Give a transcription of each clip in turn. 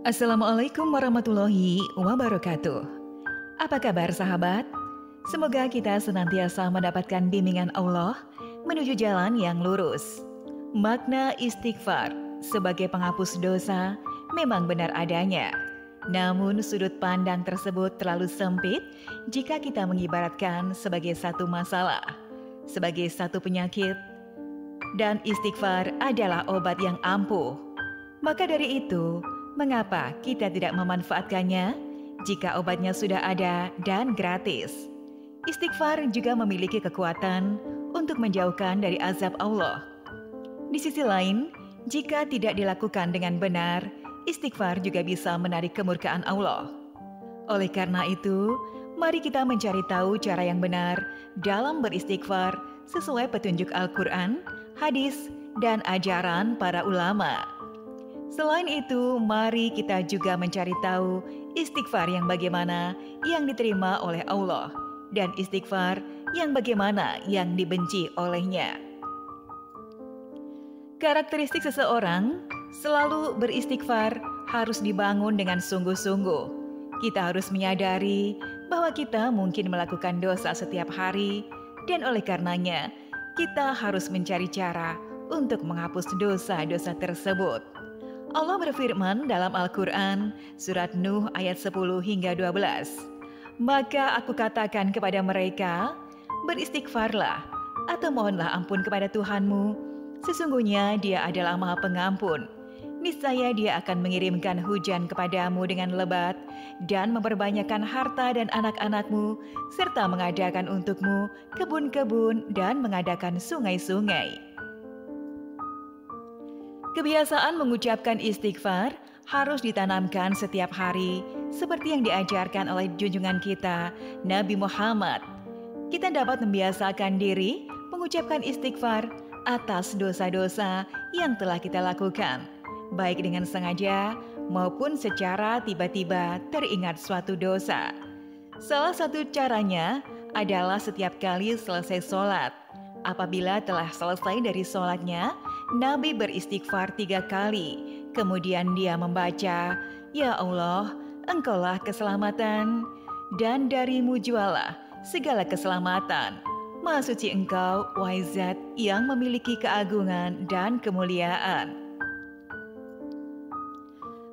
Assalamualaikum warahmatullahi wabarakatuh. Apa kabar sahabat? Semoga kita senantiasa mendapatkan bimbingan Allah menuju jalan yang lurus. Makna istighfar sebagai penghapus dosa memang benar adanya. Namun sudut pandang tersebut terlalu sempit jika kita mengibaratkan sebagai satu masalah, sebagai satu penyakit, dan istighfar adalah obat yang ampuh. Maka dari itu, mengapa kita tidak memanfaatkannya jika obatnya sudah ada dan gratis? Istighfar juga memiliki kekuatan untuk menjauhkan dari azab Allah. Di sisi lain, jika tidak dilakukan dengan benar, istighfar juga bisa menarik kemurkaan Allah. Oleh karena itu, mari kita mencari tahu cara yang benar dalam beristighfar sesuai petunjuk Al-Quran, hadis, dan ajaran para ulama. Selain itu, mari kita juga mencari tahu istighfar yang bagaimana yang diterima oleh Allah dan istighfar yang bagaimana yang dibenci olehnya. Karakteristik seseorang selalu beristighfar harus dibangun dengan sungguh-sungguh. Kita harus menyadari bahwa kita mungkin melakukan dosa setiap hari dan oleh karenanya kita harus mencari cara untuk menghapus dosa-dosa tersebut. Allah berfirman dalam Al-Quran, surat Nuh ayat 10 hingga 12. Maka aku katakan kepada mereka, beristighfarlah atau mohonlah ampun kepada Tuhanmu. Sesungguhnya Dia adalah Maha Pengampun. Niscaya Dia akan mengirimkan hujan kepadamu dengan lebat dan memperbanyakkan harta dan anak-anakmu, serta mengadakan untukmu kebun-kebun dan mengadakan sungai-sungai. Kebiasaan mengucapkan istighfar harus ditanamkan setiap hari, seperti yang diajarkan oleh junjungan kita, Nabi Muhammad. Kita dapat membiasakan diri mengucapkan istighfar atas dosa-dosa yang telah kita lakukan, baik dengan sengaja maupun secara tiba-tiba teringat suatu dosa. Salah satu caranya adalah setiap kali selesai sholat. Apabila telah selesai dari sholatnya, Nabi beristighfar 3 kali. Kemudian dia membaca, Ya Allah, Engkaulah keselamatan, dan darimu jualah segala keselamatan. Maha suci Engkau, wahai Zat yang memiliki keagungan dan kemuliaan.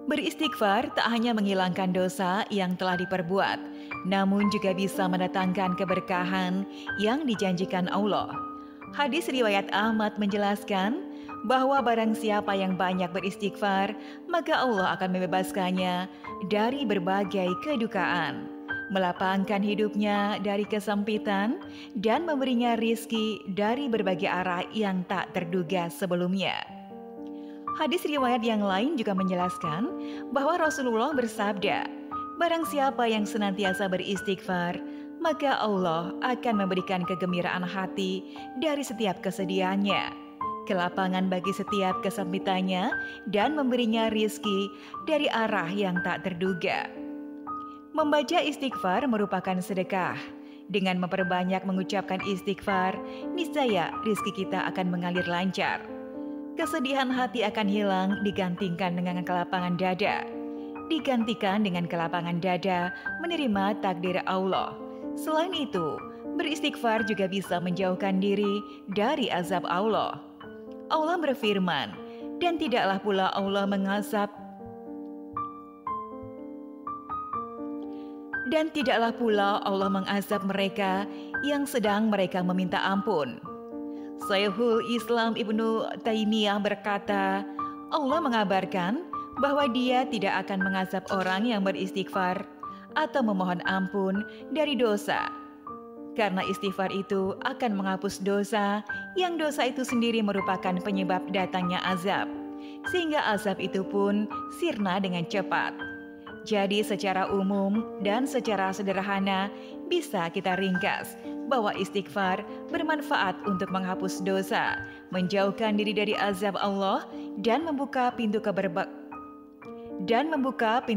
Beristighfar tak hanya menghilangkan dosa yang telah diperbuat, namun juga bisa mendatangkan keberkahan yang dijanjikan Allah. Hadis riwayat Ahmad menjelaskan bahwa barang siapa yang banyak beristighfar, maka Allah akan membebaskannya dari berbagai kedukaan, melapangkan hidupnya dari kesempitan, dan memberinya rizki dari berbagai arah yang tak terduga sebelumnya. Hadis riwayat yang lain juga menjelaskan bahwa Rasulullah bersabda, barang siapa yang senantiasa beristighfar, maka Allah akan memberikan kegembiraan hati dari setiap kesedihannya, kelapangan bagi setiap kesempitannya, dan memberinya rizki dari arah yang tak terduga. Membaca istighfar merupakan sedekah. Dengan memperbanyak mengucapkan istighfar, niscaya rizki kita akan mengalir lancar. Kesedihan hati akan hilang digantikan dengan kelapangan dada. Digantikan dengan kelapangan dada menerima takdir Allah. Selain itu, beristighfar juga bisa menjauhkan diri dari azab Allah. Allah berfirman, dan tidaklah pula Allah mengazab mereka yang sedang mereka meminta ampun. Syekhul Islam Ibnu Taimiyah berkata, Allah mengabarkan bahwa Dia tidak akan mengazab orang yang beristighfar atau memohon ampun dari dosa. Karena istighfar itu akan menghapus dosa, yang dosa itu sendiri merupakan penyebab datangnya azab, sehingga azab itu pun sirna dengan cepat. Jadi secara umum dan secara sederhana bisa kita ringkas bahwa istighfar bermanfaat untuk menghapus dosa, menjauhkan diri dari azab Allah, dan membuka pintu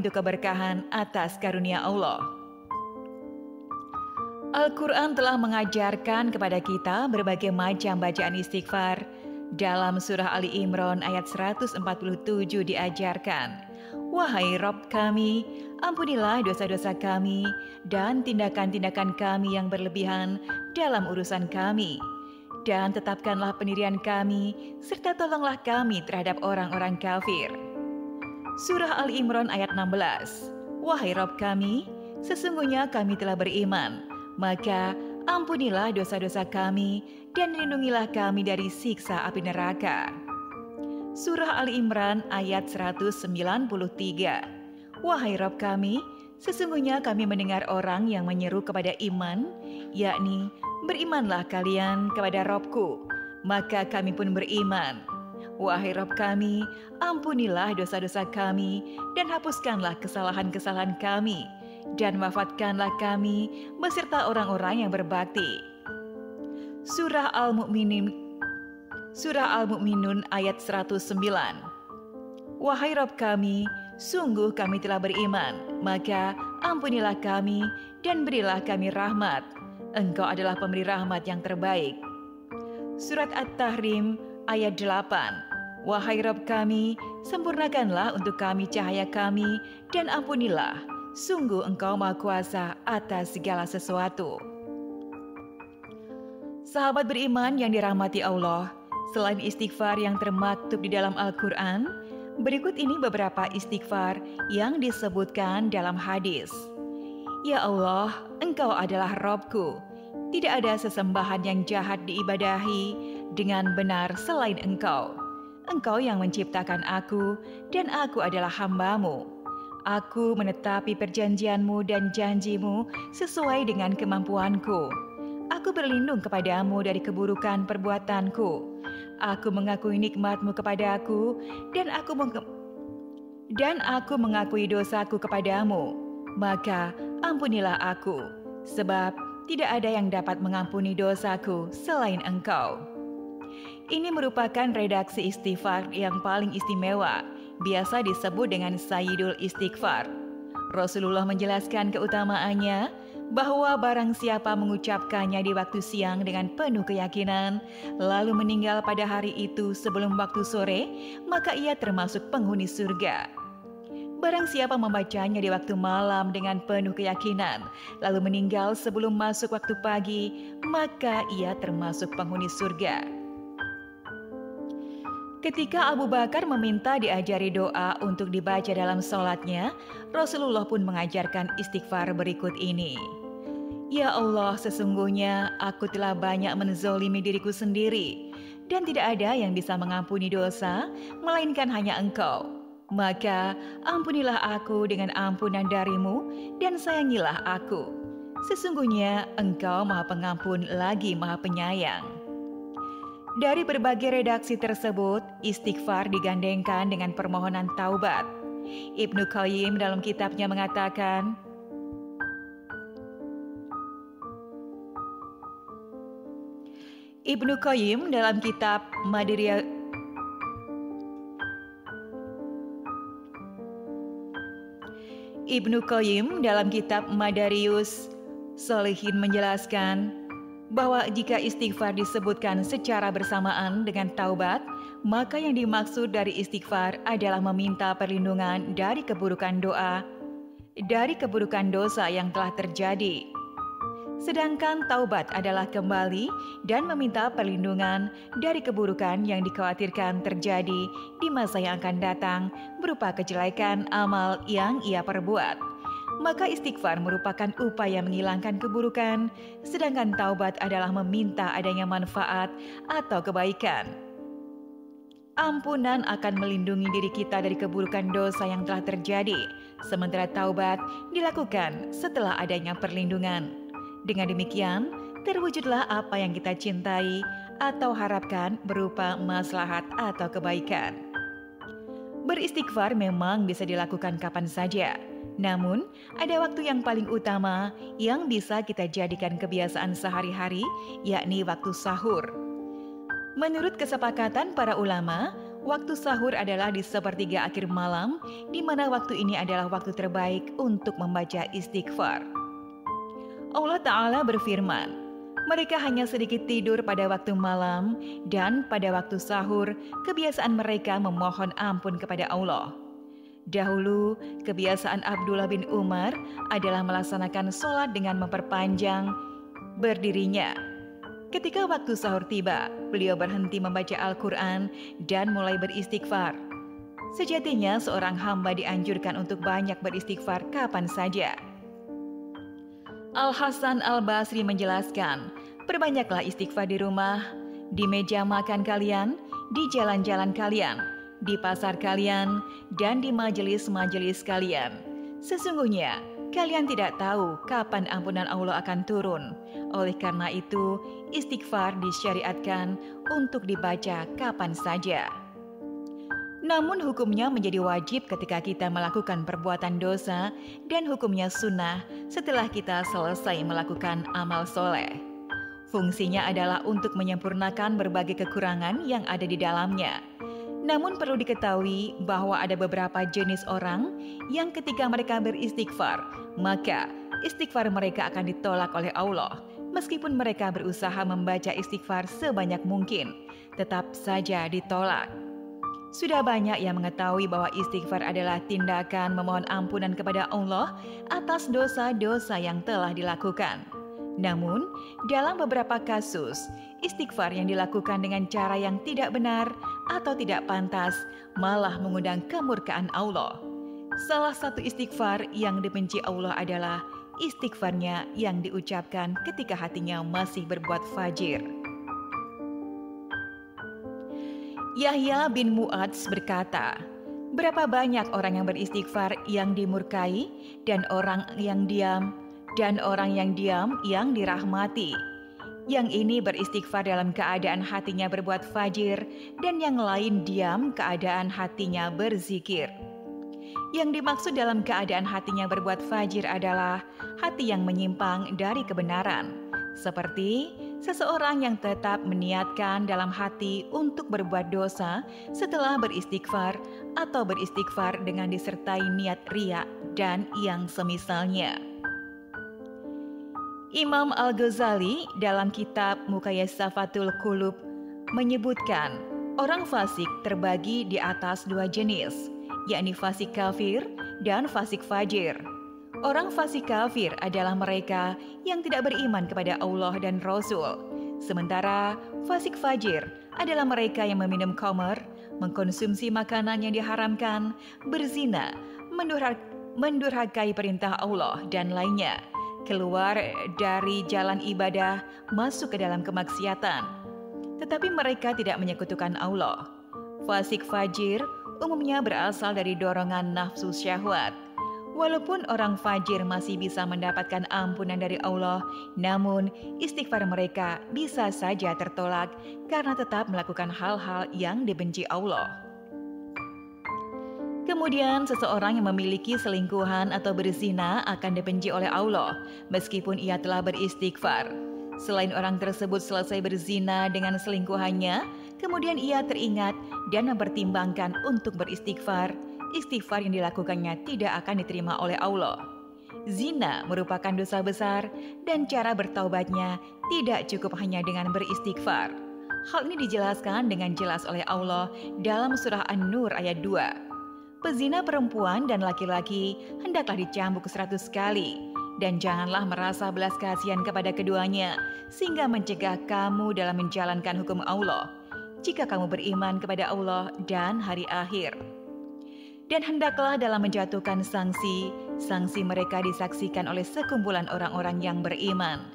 keberkahan atas karunia Allah. Al-Quran telah mengajarkan kepada kita berbagai macam bacaan istighfar. Dalam surah Ali Imran ayat 147 diajarkan, Wahai Rabb kami, ampunilah dosa-dosa kami dan tindakan-tindakan kami yang berlebihan dalam urusan kami. Dan tetapkanlah pendirian kami, serta tolonglah kami terhadap orang-orang kafir. Surah Al-Imran ayat 16. Wahai Rabb kami, sesungguhnya kami telah beriman, maka ampunilah dosa-dosa kami dan lindungilah kami dari siksa api neraka. Surah Al-Imran ayat 193. Wahai Rabb kami, sesungguhnya kami mendengar orang yang menyeru kepada iman, yakni, berimanlah kalian kepada Rabbku, maka kami pun beriman. Wahai Rabb kami, ampunilah dosa-dosa kami dan hapuskanlah kesalahan-kesalahan kami, dan wafatkanlah kami beserta orang-orang yang berbakti. Surah Al-Mu'minun ayat 109. Wahai Rabb kami, sungguh kami telah beriman, maka ampunilah kami dan berilah kami rahmat. Engkau adalah pemberi rahmat yang terbaik. Surat At-Tahrim ayat 8. Wahai Rabb kami, sempurnakanlah untuk kami cahaya kami dan ampunilah. Sungguh Engkau Maha Kuasa atas segala sesuatu. Sahabat beriman yang dirahmati Allah, selain istighfar yang termaktub di dalam Al-Quran, berikut ini beberapa istighfar yang disebutkan dalam hadis. Ya Allah, Engkau adalah Rabbku. Tidak ada sesembahan yang jahat diibadahi dengan benar selain Engkau. Engkau yang menciptakan aku, dan aku adalah hamba-Mu. Aku menetapi perjanjian-Mu dan janji-Mu sesuai dengan kemampuanku. Aku berlindung kepadamu dari keburukan perbuatanku. Aku mengakui nikmat-Mu kepadaku, dan aku mengakui dosaku kepadamu. Maka ampunilah aku, sebab tidak ada yang dapat mengampuni dosaku selain Engkau. Ini merupakan redaksi istighfar yang paling istimewa, biasa disebut dengan Sayyidul Istighfar. Rasulullah menjelaskan keutamaannya, bahwa barang siapa mengucapkannya di waktu siang dengan penuh keyakinan, lalu meninggal pada hari itu sebelum waktu sore, maka ia termasuk penghuni surga. Barang siapa membacanya di waktu malam dengan penuh keyakinan, lalu meninggal sebelum masuk waktu pagi, maka ia termasuk penghuni surga. Ketika Abu Bakar meminta diajari doa untuk dibaca dalam sholatnya, Rasulullah pun mengajarkan istighfar berikut ini. Ya Allah, sesungguhnya aku telah banyak menzolimi diriku sendiri, dan tidak ada yang bisa mengampuni dosa, melainkan hanya Engkau. Maka ampunilah aku dengan ampunan dari-Mu, dan sayangilah aku. Sesungguhnya Engkau Maha Pengampun lagi Maha Penyayang. Dari berbagai redaksi tersebut, istighfar digandengkan dengan permohonan taubat. Ibnu Qayyim dalam kitabnya mengatakan, Ibnu Qayyim dalam kitab Madarius Shalihin menjelaskan bahwa jika istighfar disebutkan secara bersamaan dengan taubat, maka yang dimaksud dari istighfar adalah meminta perlindungan dari keburukan dosa yang telah terjadi. Sedangkan taubat adalah kembali dan meminta perlindungan dari keburukan yang dikhawatirkan terjadi di masa yang akan datang berupa kejelekan amal yang ia perbuat. Maka istighfar merupakan upaya menghilangkan keburukan, sedangkan taubat adalah meminta adanya manfaat atau kebaikan. Ampunan akan melindungi diri kita dari keburukan dosa yang telah terjadi, sementara taubat dilakukan setelah adanya perlindungan. Dengan demikian, terwujudlah apa yang kita cintai atau harapkan berupa maslahat atau kebaikan. Beristighfar memang bisa dilakukan kapan saja, namun ada waktu yang paling utama yang bisa kita jadikan kebiasaan sehari-hari, yakni waktu sahur. Menurut kesepakatan para ulama, waktu sahur adalah di sepertiga akhir malam, di mana waktu ini adalah waktu terbaik untuk membaca istighfar. Allah Ta'ala berfirman, mereka hanya sedikit tidur pada waktu malam, dan pada waktu sahur, kebiasaan mereka memohon ampun kepada Allah. Dahulu, kebiasaan Abdullah bin Umar adalah melaksanakan sholat dengan memperpanjang berdirinya. Ketika waktu sahur tiba, beliau berhenti membaca Al-Quran dan mulai beristighfar. Sejatinya seorang hamba dianjurkan untuk banyak beristighfar kapan saja. Al-Hasan Al-Basri menjelaskan, perbanyaklah istighfar di rumah, di meja makan kalian, di jalan-jalan kalian, di pasar kalian, dan di majelis-majelis kalian. Sesungguhnya, kalian tidak tahu kapan ampunan Allah akan turun. Oleh karena itu, istighfar disyariatkan untuk dibaca kapan saja. Namun hukumnya menjadi wajib ketika kita melakukan perbuatan dosa dan hukumnya sunnah setelah kita selesai melakukan amal soleh. Fungsinya adalah untuk menyempurnakan berbagai kekurangan yang ada di dalamnya. Namun perlu diketahui bahwa ada beberapa jenis orang yang ketika mereka beristighfar, maka istighfar mereka akan ditolak oleh Allah. Meskipun mereka berusaha membaca istighfar sebanyak mungkin, tetap saja ditolak. Sudah banyak yang mengetahui bahwa istighfar adalah tindakan memohon ampunan kepada Allah atas dosa-dosa yang telah dilakukan. Namun, dalam beberapa kasus, istighfar yang dilakukan dengan cara yang tidak benar atau tidak pantas malah mengundang kemurkaan Allah. Salah satu istighfar yang dibenci Allah adalah istighfarnya yang diucapkan ketika hatinya masih berbuat fajir. Yahya bin Mu'adz berkata, berapa banyak orang yang beristighfar yang dimurkai dan orang yang diam yang dirahmati. Yang ini beristighfar dalam keadaan hatinya berbuat fajir dan yang lain diam keadaan hatinya berzikir. Yang dimaksud dalam keadaan hatinya berbuat fajir adalah hati yang menyimpang dari kebenaran, seperti seseorang yang tetap meniatkan dalam hati untuk berbuat dosa setelah beristighfar atau beristighfar dengan disertai niat riya dan yang semisalnya. Imam Al-Ghazali dalam kitab Mukayasafatul Qulub menyebutkan orang fasik terbagi di atas dua jenis, yakni fasik kafir dan fasik fajir. Orang fasik kafir adalah mereka yang tidak beriman kepada Allah dan Rasul. Sementara fasik fajir adalah mereka yang meminum khamr, mengkonsumsi makanan yang diharamkan, berzina, mendurhakai perintah Allah dan lainnya, keluar dari jalan ibadah, masuk ke dalam kemaksiatan. Tetapi mereka tidak menyekutukan Allah. Fasik fajir umumnya berasal dari dorongan nafsu syahwat. Walaupun orang fajir masih bisa mendapatkan ampunan dari Allah, namun istighfar mereka bisa saja tertolak karena tetap melakukan hal-hal yang dibenci Allah. Kemudian seseorang yang memiliki selingkuhan atau berzina akan dibenci oleh Allah meskipun ia telah beristighfar. Selain orang tersebut selesai berzina dengan selingkuhannya, kemudian ia teringat dan mempertimbangkan untuk beristighfar, istighfar yang dilakukannya tidak akan diterima oleh Allah. Zina merupakan dosa besar dan cara bertaubatnya tidak cukup hanya dengan beristighfar. Hal ini dijelaskan dengan jelas oleh Allah dalam surah An-Nur ayat 2. Pezina perempuan dan laki-laki hendaklah dicambuk 100 kali, dan janganlah merasa belas kasihan kepada keduanya, sehingga mencegah kamu dalam menjalankan hukum Allah, jika kamu beriman kepada Allah dan hari akhir. Dan hendaklah dalam menjatuhkan sanksi mereka disaksikan oleh sekumpulan orang-orang yang beriman.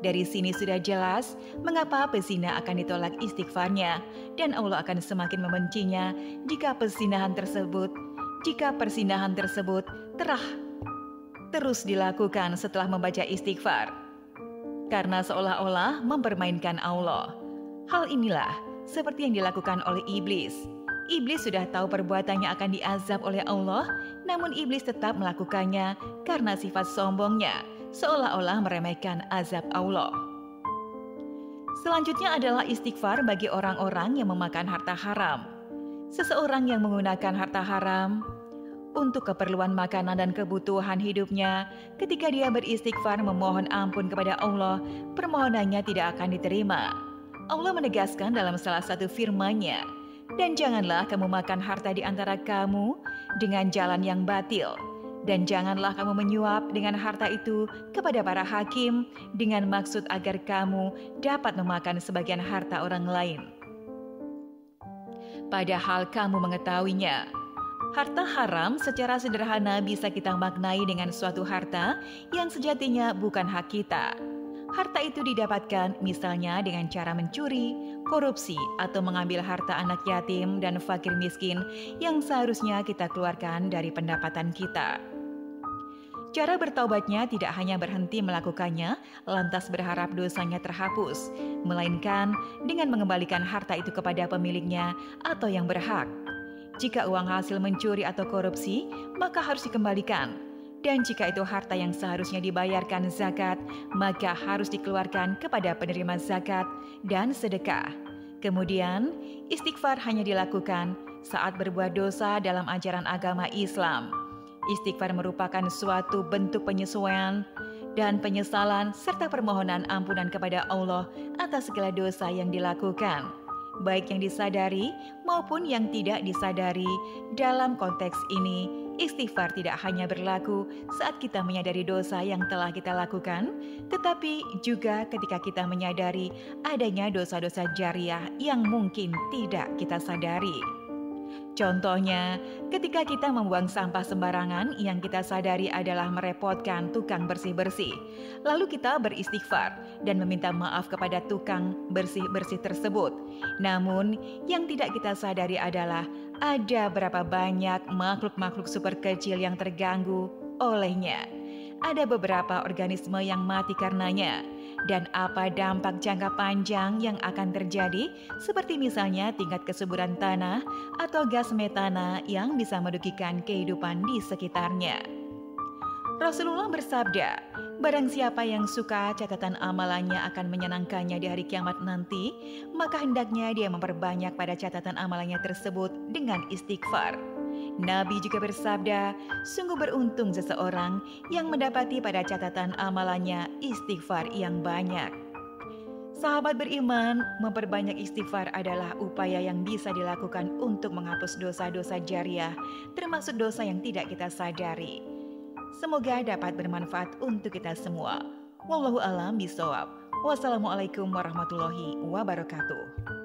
Dari sini sudah jelas mengapa pezina akan ditolak istighfarnya, dan Allah akan semakin membencinya jika persinahan tersebut terus dilakukan setelah membaca istighfar, karena seolah-olah mempermainkan Allah. Hal inilah seperti yang dilakukan oleh iblis. Iblis sudah tahu perbuatannya akan diazab oleh Allah, namun iblis tetap melakukannya karena sifat sombongnya, seolah-olah meremehkan azab Allah. Selanjutnya adalah istighfar bagi orang-orang yang memakan harta haram. Seseorang yang menggunakan harta haram untuk keperluan makanan dan kebutuhan hidupnya, ketika dia beristighfar memohon ampun kepada Allah, permohonannya tidak akan diterima. Allah menegaskan dalam salah satu firman-Nya, "Dan janganlah kamu makan harta di antara kamu dengan jalan yang batil. Dan janganlah kamu menyuap dengan harta itu kepada para hakim dengan maksud agar kamu dapat memakan sebagian harta orang lain. Padahal kamu mengetahuinya. Harta haram secara sederhana bisa kita maknai dengan suatu harta yang sejatinya bukan hak kita. Harta itu didapatkan misalnya dengan cara mencuri, korupsi, atau mengambil harta anak yatim dan fakir miskin yang seharusnya kita keluarkan dari pendapatan kita. Cara bertaubatnya tidak hanya berhenti melakukannya, lantas berharap dosanya terhapus, melainkan dengan mengembalikan harta itu kepada pemiliknya atau yang berhak. Jika uang hasil mencuri atau korupsi, maka harus dikembalikan. Dan jika itu harta yang seharusnya dibayarkan zakat, maka harus dikeluarkan kepada penerima zakat dan sedekah. Kemudian, istighfar hanya dilakukan saat berbuat dosa dalam ajaran agama Islam. Istighfar merupakan suatu bentuk penyesuaian dan penyesalan serta permohonan ampunan kepada Allah atas segala dosa yang dilakukan, baik yang disadari maupun yang tidak disadari. Dalam konteks ini, istighfar tidak hanya berlaku saat kita menyadari dosa yang telah kita lakukan, tetapi juga ketika kita menyadari adanya dosa-dosa jariah yang mungkin tidak kita sadari. Contohnya, ketika kita membuang sampah sembarangan yang kita sadari adalah merepotkan tukang bersih-bersih, lalu kita beristighfar dan meminta maaf kepada tukang bersih-bersih tersebut. Namun, yang tidak kita sadari adalah ada berapa banyak makhluk-makhluk super kecil yang terganggu olehnya. Ada beberapa organisme yang mati karenanya. Dan apa dampak jangka panjang yang akan terjadi, seperti misalnya tingkat kesuburan tanah atau gas metana yang bisa merugikan kehidupan di sekitarnya. Rasulullah bersabda, barang siapa yang suka catatan amalannya akan menyenangkannya di hari kiamat nanti, maka hendaknya dia memperbanyak pada catatan amalannya tersebut dengan istighfar. Nabi juga bersabda, sungguh beruntung seseorang yang mendapati pada catatan amalannya istighfar yang banyak. Sahabat beriman, memperbanyak istighfar adalah upaya yang bisa dilakukan untuk menghapus dosa-dosa jariah, termasuk dosa yang tidak kita sadari. Semoga dapat bermanfaat untuk kita semua. Wallahu a'lam bishawab. Wassalamualaikum warahmatullahi wabarakatuh.